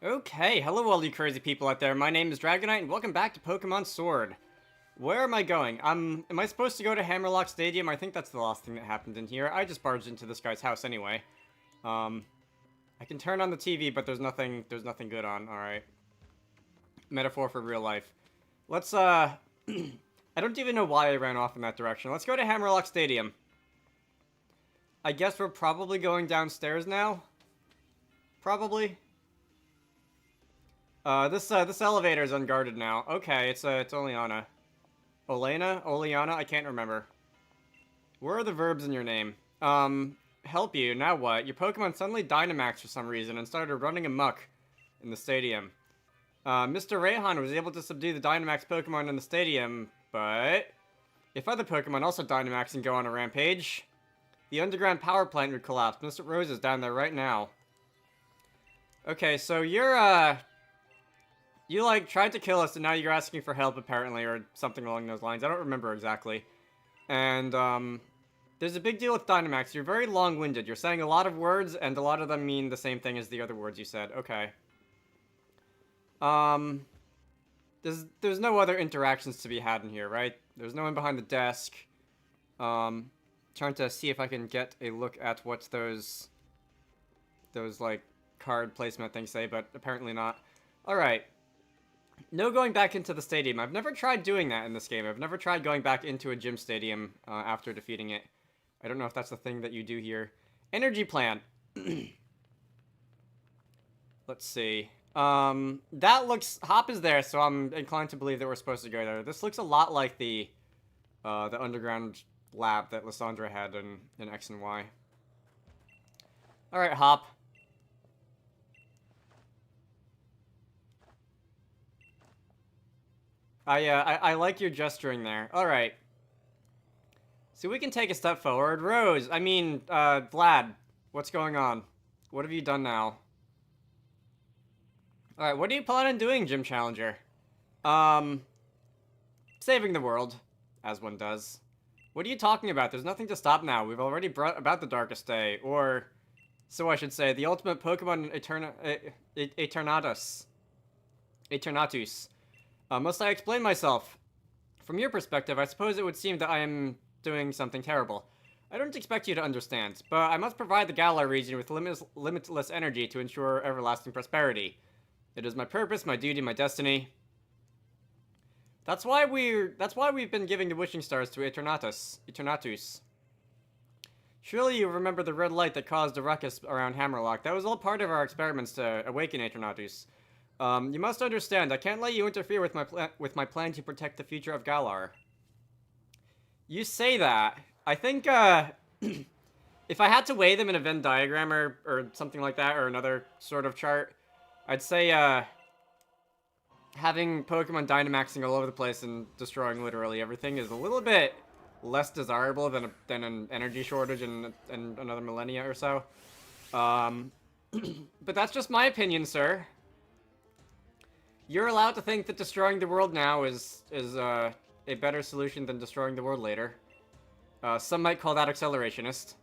Okay, hello all you crazy people out there. My name is Dragonite and welcome back to Pokemon Sword. Where am I going? Am I supposed to go to Hammerlock Stadium? I think that's the last thing that happened in here. I just barged into this guy's house anyway. I can turn on the TV, but there's nothing good on. Alright. Metaphor for real life. Let's, I don't even know why I ran off in that direction. Let's go to Hammerlock Stadium. I guess we're probably going downstairs now? Probably. This elevator is unguarded now. Okay, it's Oleana. Oleana? I can't remember. Where are the verbs in your name? Help you, now what? Your Pokemon suddenly Dynomaxed for some reason and started running amok in the stadium. Mr. Rayhan was able to subdue the Dynamax Pokemon in the stadium, but if other Pokemon also Dynamax and go on a rampage, the underground power plant would collapse. Mr. Rose is down there right now. Okay, so you're, you, like, tried to kill us, and now you're asking for help, apparently, or something along those lines. I don't remember exactly. And, there's a big deal with Dynamax. You're very long-winded. You're saying a lot of words, and a lot of them mean the same thing as the other words you said. Okay. There's no other interactions to be had in here, right? There's no one behind the desk. Trying to see if I can get a look at what those, like, card placement things say, but apparently not. Alright. No going back into the stadium. I've never tried doing that in this game. I've never tried going back into a gym stadium after defeating it. I don't know if that's the thing that you do here. Energy plant. Let's see. That looks... Hop is there, so I'm inclined to believe that we're supposed to go there. This looks a lot like the underground lab that Lysandra had in X and Y. Alright, Hop. I like your gesturing there. Alright. So we can take a step forward. Rose, Vlad, what's going on? What have you done now? Alright, what do you plan on doing, Gym Challenger? Saving the world, as one does. What are you talking about? There's nothing to stop now. We've already brought about the Darkest Day, or, so I should say, the ultimate Pokemon Eternatus. Must I explain myself? From your perspective, I suppose it would seem that I am doing something terrible. I don't expect you to understand, but I must provide the Galar region with limitless energy to ensure everlasting prosperity. It is my purpose, my duty, my destiny. That's why we've been giving the wishing stars to Eternatus. Surely you remember the red light that caused a ruckus around Hammerlock. That was all part of our experiments to awaken Eternatus. You must understand, I can't let you interfere with my plan to protect the future of Galar. You say that. I think, if I had to weigh them in a Venn diagram or something like that, or another sort of chart, I'd say, having Pokemon Dynamaxing all over the place and destroying literally everything is a little bit less desirable than an energy shortage in another millennia or so. But that's just my opinion, sir. You're allowed to think that destroying the world now is a better solution than destroying the world later. Some might call that accelerationist.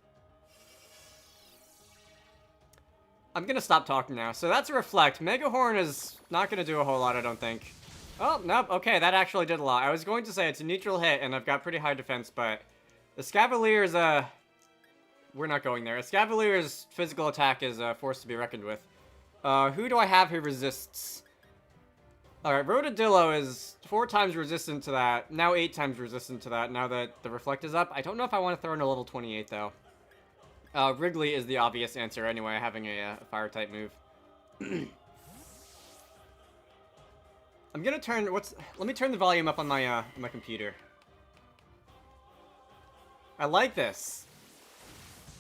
I'm gonna stop talking now. So that's a Reflect. Mega Horn is not gonna do a whole lot, I don't think. Oh, nope. Okay, that actually did a lot. I was going to say it's a neutral hit, and I've got pretty high defense, but the Scavalier's, we're not going there. A Scavalier's physical attack is a force to be reckoned with. Who do I have who resists? Alright, Rotodillo is 4 times resistant to that, now 8 times resistant to that, now that the Reflect is up. I don't know if I want to throw in a level 28, though. Wrigley is the obvious answer anyway, having a Fire-type move. I'm gonna turn, let me turn the volume up on my computer. I like this.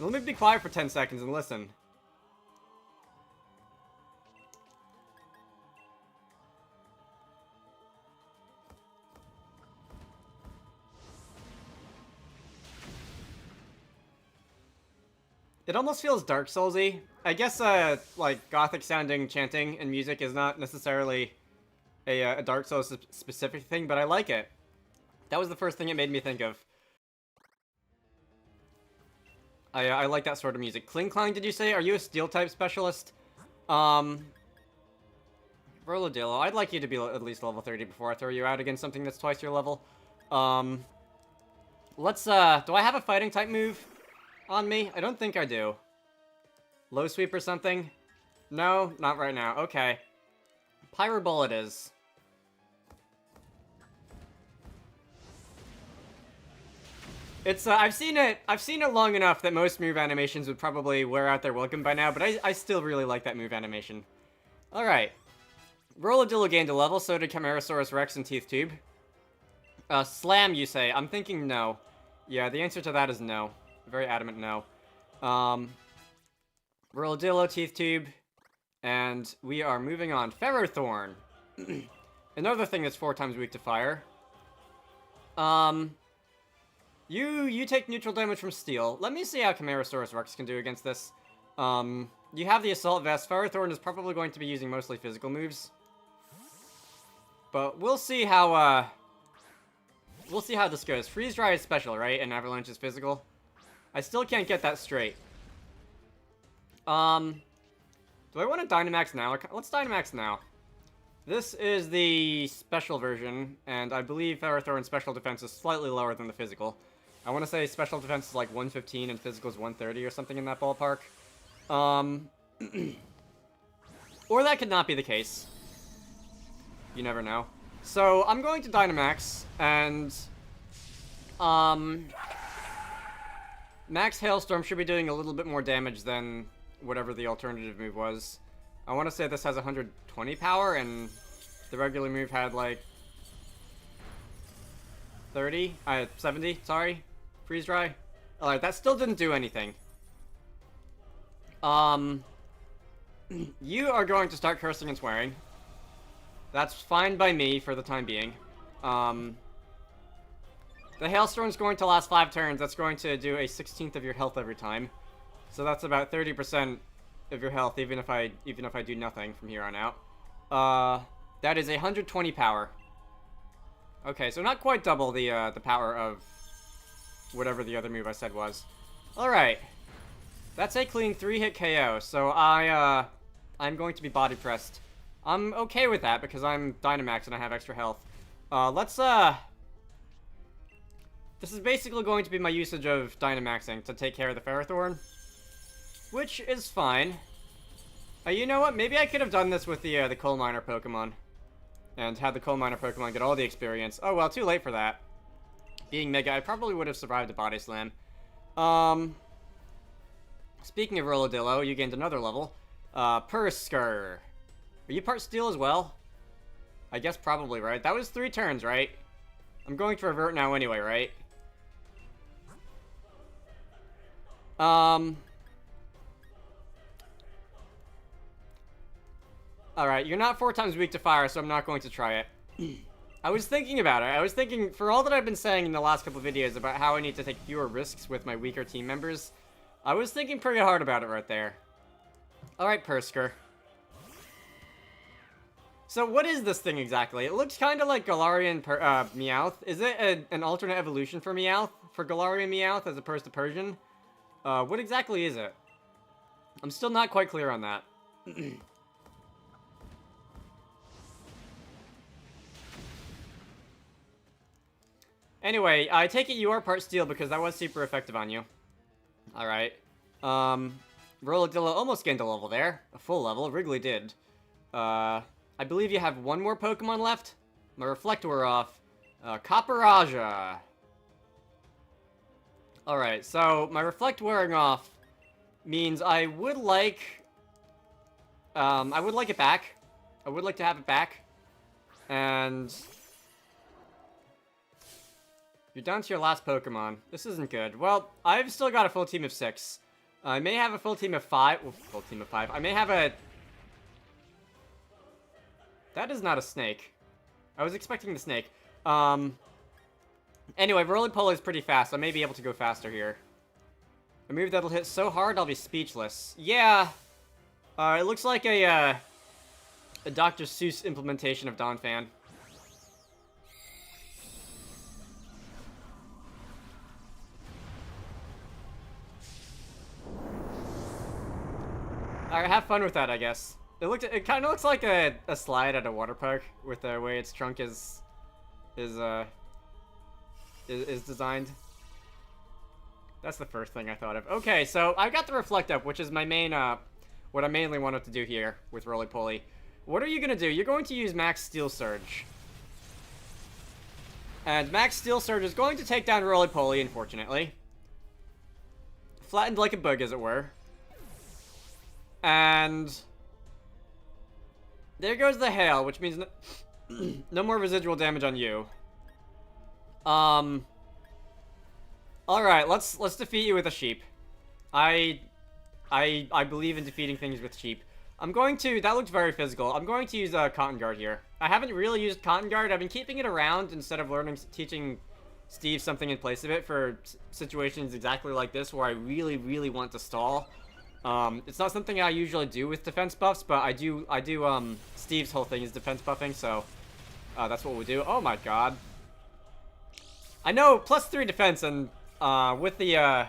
Let me be quiet for 10 seconds and listen. It almost feels Dark Souls-y. I guess, like, gothic-sounding chanting and music is not necessarily a Dark Souls-specific thing, but I like it. That was the first thing it made me think of. I like that sort of music. Kling Klang, did you say? Are you a Steel-type specialist? Rolodillo, I'd like you to be at least level 30 before I throw you out against something that's twice your level. Let's, do I have a fighting type move on me? I don't think I do. Low sweep or something? No, not right now. Okay. Pyro Bullet is. It's, I've seen it long enough that most move animations would probably wear out their welcome by now, but I still really like that move animation. Alright. Rolodillo gained a level, so did Camarasaurus Rex and Teeth Tube. Slam, you say. I'm thinking no. Yeah, the answer to that is no. Very adamant no. Rolodillo, Teeth Tube, and we are moving on. Ferrothorn. Another thing that's 4 times weak to fire. You take neutral damage from steel. Let me see how Camarasaurus Rex can do against this. You have the Assault Vest. Ferrothorn is probably going to be using mostly physical moves. But we'll see how this goes. Freeze Dry is special, right? And Avalanche is physical. I still can't get that straight. Do I want to Dynomax now? Let's Dynomax now. This is the special version, and I believe Ferrothorn's special defense is slightly lower than the physical. I want to say special defense is like 115 and physical is 130 or something in that ballpark. Or that could not be the case. You never know. So, I'm going to Dynomax, and Max Hailstorm should be doing a little bit more damage than whatever the alternative move was. I want to say this has 120 power, and the regular move had, like, 70, sorry. Freeze Dry. Alright, that still didn't do anything. You are going to start cursing and swearing. That's fine by me for the time being. The Hailstorm's going to last 5 turns. That's going to do a 16th of your health every time. So that's about 30% of your health, even if I do nothing from here on out. That is 120 power. Okay, so not quite double the power of whatever the other move I said was. Alright. That's a clean 3-hit KO, so I'm going to be body pressed. I'm okay with that because I'm Dynomax and I have extra health. This is basically going to be my usage of Dynomaxing to take care of the Ferrothorn, which is fine. You know what? Maybe I could have done this with the Coal Miner Pokemon and had the Coal Miner Pokemon get all the experience. Oh, well, too late for that. Being Mega, I probably would have survived a Body Slam. Speaking of Rolodillo, you gained another level. Persker. Are you part Steel as well? I guess probably, right? That was 3 turns, right? I'm going to revert now anyway, right? Alright, you're not 4 times weak to fire, so I'm not going to try it. I was thinking about it. I was thinking, for all that I've been saying in the last couple of videos about how I need to take fewer risks with my weaker team members, I was thinking pretty hard about it right there. Alright, Persker. So what is this thing exactly? It looks kind of like Galarian Meowth. Is it an alternate evolution for Meowth? For Galarian Meowth as opposed to Persian? What exactly is it? I'm still not quite clear on that. Anyway, I take it you are part Steel because that was super effective on you. Alright. Rolodillo almost gained a level there. A full level. Wrigley did. I believe you have 1 more Pokemon left. My Reflector off. Copperaja. Alright, so my Reflect wearing off means I would like it back. I would like to have it back. And you're down to your last Pokemon. This isn't good. Well, I've still got a full team of 6. I may have a full team of 5. Well, full team of 5. I may have a... That is not a snake. I was expecting the snake. Anyway, Roly-Poly is pretty fast. I may be able to go faster here. A move that'll hit so hard I'll be speechless. Yeah. It looks like a Dr. Seuss implementation of Donphan. Alright, have fun with that, I guess. It kind of looks like a slide at a water park with the way its trunk is designed. That's the first thing I thought of. Okay, so I got the Reflect up, which is my main, what I mainly wanted to do here with Roly-Poly. What are you gonna do? You're going to use Max Steel Surge. And Max Steel Surge is going to take down Roly-Poly, unfortunately. Flattened like a bug, as it were. And there goes the hail, which means no more residual damage on you. Alright, let's defeat you with a sheep. I believe in defeating things with sheep. I'm going to... That looked very physical. I'm going to use Cotton Guard here. I haven't really used Cotton Guard. I've been keeping it around instead of teaching Steve something in place of it for situations exactly like this where I really, really want to stall. It's not something I usually do with defense buffs, but I do, Steve's whole thing is defense buffing, so that's what we'll do. Oh my god. I know, +3 defense, and with the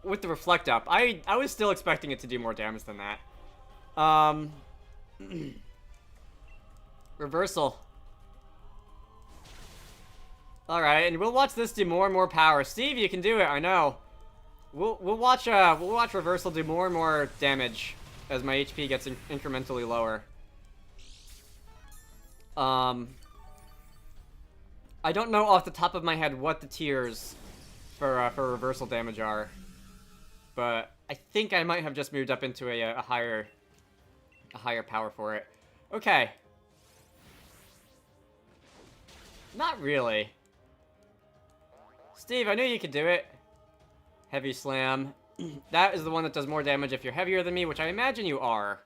Reflect up, I was still expecting it to do more damage than that. Reversal. Alright, and we'll watch this do more and more power. Steve, you can do it, I know. We'll watch Reversal do more and more damage as my HP gets incrementally lower. I don't know off the top of my head what the tiers for Reversal damage are, but I think I might have just moved up into a higher power for it. Okay. Not really. Steve, I knew you could do it. Heavy Slam. That is the one that does more damage if you're heavier than me, which I imagine you are.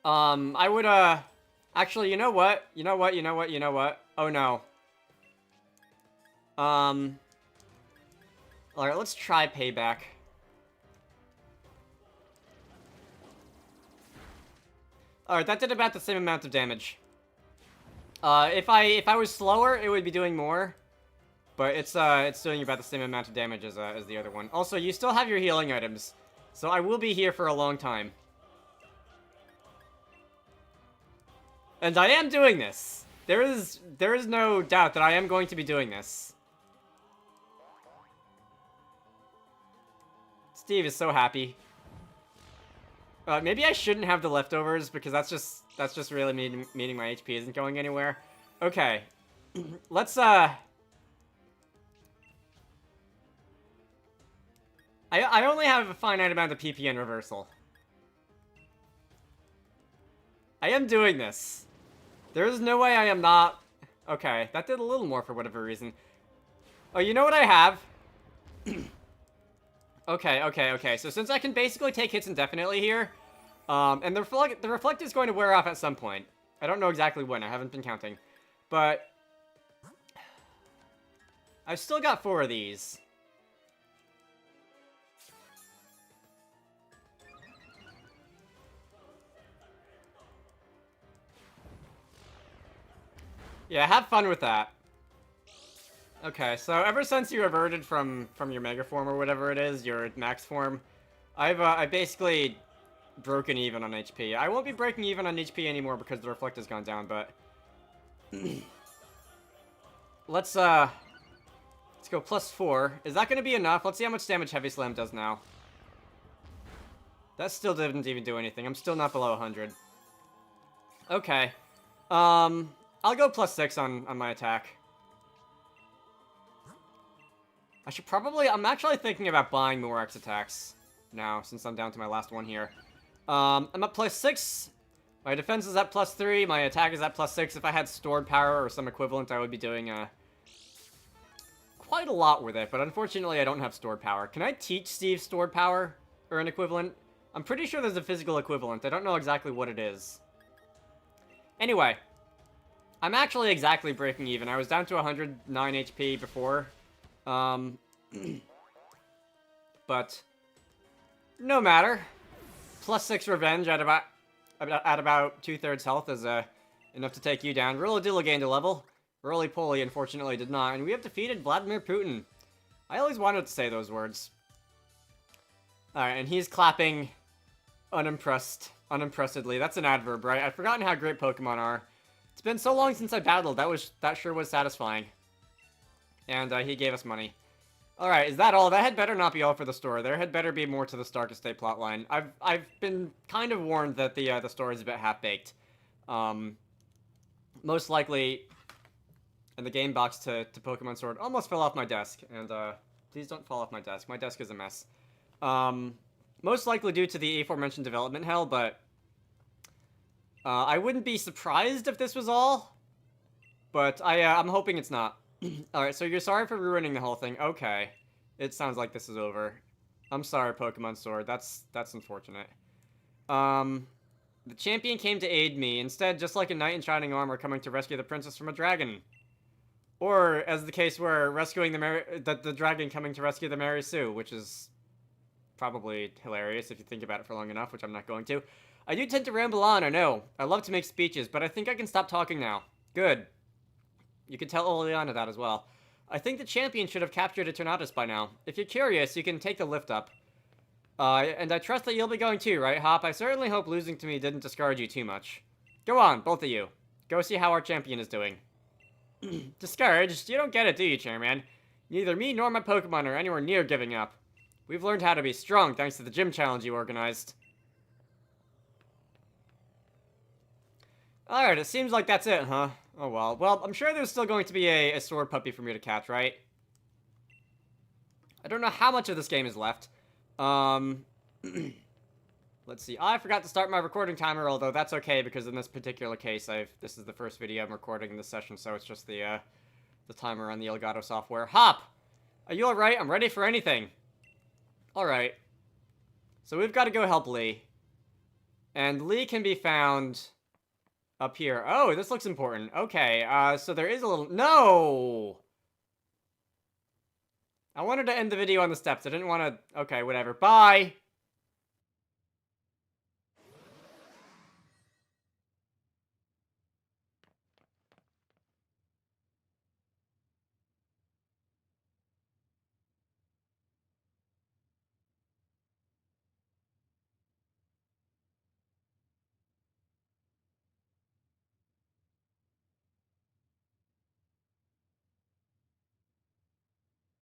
I would, actually, you know what? Oh, no. Alright, let's try Payback. Alright, that did about the same amount of damage. If I was slower, it would be doing more. But it's doing about the same amount of damage as the other one. Also, you still have your healing items, so I will be here for a long time. And I am doing this. There is no doubt that I am going to be doing this. Steve is so happy. Maybe I shouldn't have the leftovers because that's just really meaning my HP isn't going anywhere. Okay, let's I only have a finite amount of PP in Reversal. I am doing this. There is no way I am not... Okay, that did a little more for whatever reason. Oh, you know what I have? Okay. So since I can basically take hits indefinitely here, and the Reflect is going to wear off at some point. I don't know exactly when. I haven't been counting. But I've still got 4 of these. Yeah, have fun with that. Okay, so ever since you reverted from your Mega Form or whatever it is, your Max Form, I've basically broken even on HP. I won't be breaking even on HP anymore because the Reflect has gone down, but... let's go +4. Is that going to be enough? Let's see how much damage Heavy Slam does now. That still didn't even do anything. I'm still not below 100. Okay. I'll go +6 on my attack. I should probably... I'm actually thinking about buying more X attacks now, since I'm down to my last one here. I'm at +6. My defense is at +3. My attack is at +6. If I had stored power or some equivalent, I would be doing quite a lot with it. But unfortunately, I don't have stored power. Can I teach Steve stored power or an equivalent? I'm pretty sure there's a physical equivalent. I don't know exactly what it is. Anyway... I'm actually exactly breaking even. I was down to 109 HP before. But no matter. +6 revenge at about 2/3 health is enough to take you down. Roly-Dillo gained a level. Roly-Poly unfortunately did not, and we have defeated Vladimir Putin. I always wanted to say those words. Alright, and he's clapping Unimpressed. Unimpressedly. That's an adverb, right? I've forgotten how great Pokemon are. It's been so long since I battled. That sure was satisfying. And he gave us money. Alright, is that all? That had better not be all for the store. There had better be more to the Stark Estate plotline. I've been kind of warned that the story is a bit half-baked. Most likely, and the game box to Pokemon Sword almost fell off my desk. And, please don't fall off my desk. My desk is a mess. Most likely due to the aforementioned development hell, but I wouldn't be surprised if this was all. But I'm hoping it's not. Alright, so you're sorry for ruining the whole thing. Okay. It sounds like this is over. I'm sorry, Pokemon Sword. That's unfortunate. The champion came to aid me. Instead, just like a knight in shining armor coming to rescue the princess from a dragon. Or, as the case where rescuing the dragon coming to rescue the Mary Sue, which is probably hilarious if you think about it for long enough, which I'm not going to. I do tend to ramble on, I know. I love to make speeches, but I think I can stop talking now. Good. You can tell Oleana that as well. I think the champion should have captured Eternatus by now. If you're curious, you can take the lift up. And I trust that you'll be going too, right, Hop? I certainly hope losing to me didn't discourage you too much. Go on, both of you. Go see how our champion is doing. Discouraged? You don't get it, do you, Chairman? Neither me nor my Pokemon are anywhere near giving up. We've learned how to be strong thanks to the gym challenge you organized. Alright, it seems like that's it, huh? Oh well. Well, I'm sure there's still going to be a sword puppy for me to catch, right? I don't know how much of this game is left. Let's see. I forgot to start my recording timer, although that's okay, because in this particular case, this is the first video I'm recording in this session, so it's just the timer on the Elgato software. Hop! Are you alright? I'm ready for anything. Alright. So we've got to go help Lee. And Lee can be found up here. Oh, this looks important. Okay, so there is a little... No! I wanted to end the video on the steps. I didn't want to... Okay, whatever. Bye!